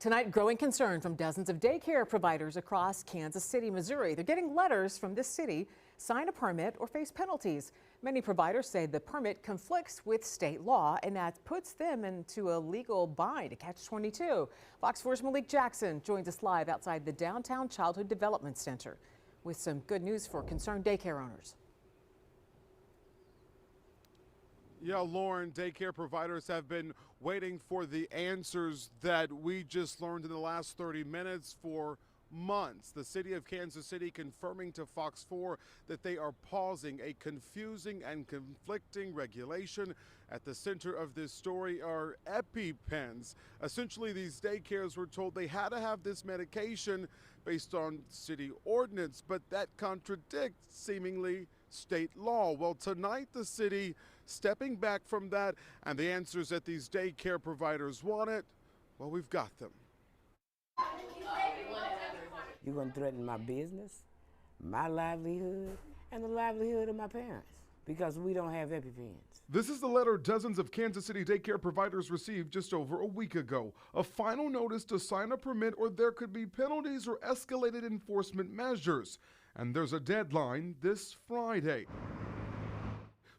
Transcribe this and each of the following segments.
Tonight, growing concern from dozens of daycare providers across Kansas City, Missouri. They're getting letters from this city, sign a permit or face penalties. Many providers say the permit conflicts with state law, and that puts them into a legal bind, a catch-22. Fox 4's Malik Jackson joins us live outside the Downtown Childhood Development Center with some good news for concerned daycare owners. Yeah, Lauren, daycare providers have been waiting for the answers that we just learned in the last 30 minutes for months. The city of Kansas City confirming to Fox 4 that they are pausing a confusing and conflicting regulation. At the center of this story are EpiPens. Essentially, these daycares were told they had to have this medication based on city ordinance, but that contradicts seemingly state law. Well, tonight the city stepping back from that, and the answers that these daycare providers wanted, well, we've got them. You're going to threaten my business, my livelihood, and the livelihood of my parents because we don't have EpiPens. This is the letter dozens of Kansas City daycare providers received just over a week ago. A final notice to sign a permit or there could be penalties or escalated enforcement measures. And there's a deadline this Friday.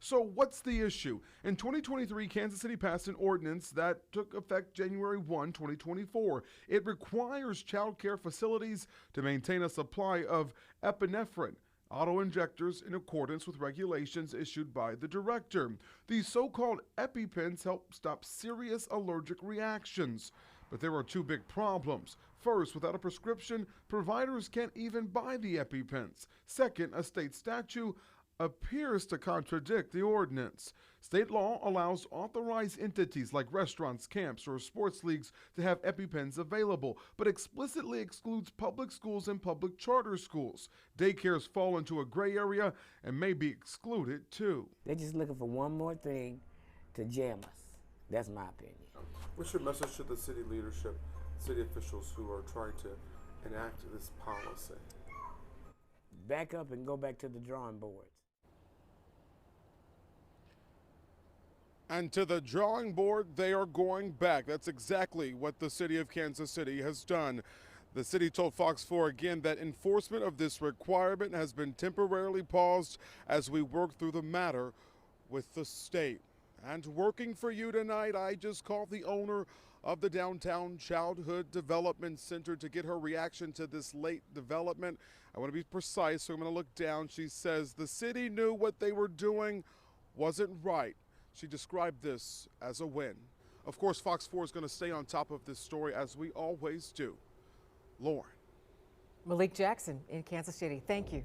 So what's the issue? In 2023, Kansas City passed an ordinance that took effect January 1, 2024. It requires child care facilities to maintain a supply of epinephrine auto-injectors in accordance with regulations issued by the director. These so-called EpiPens help stop serious allergic reactions. But there are two big problems. First, without a prescription, providers can't even buy the EpiPens. Second, a state statute appears to contradict the ordinance. State law allows authorized entities like restaurants, camps, or sports leagues to have EpiPens available, but explicitly excludes public schools and public charter schools. Daycares fall into a gray area and may be excluded too. They're just looking for one more thing to jam us. That's my opinion. What's your message to the city leadership, city officials who are trying to enact this policy? Back up and go back to the drawing boards. And to the drawing board, they are going back. That's exactly what the city of Kansas City has done. The city told Fox 4 again that enforcement of this requirement has been temporarily paused as we work through the matter with the state. And working for you tonight, I just called the owner of the Downtown Childhood Development Center to get her reaction to this late development. I want to be precise, so I'm going to look down. She says the city knew what they were doing wasn't right. She described this as a win. Of course, Fox 4 is going to stay on top of this story as we always do. Lauren. Malik Jackson in Kansas City. Thank you.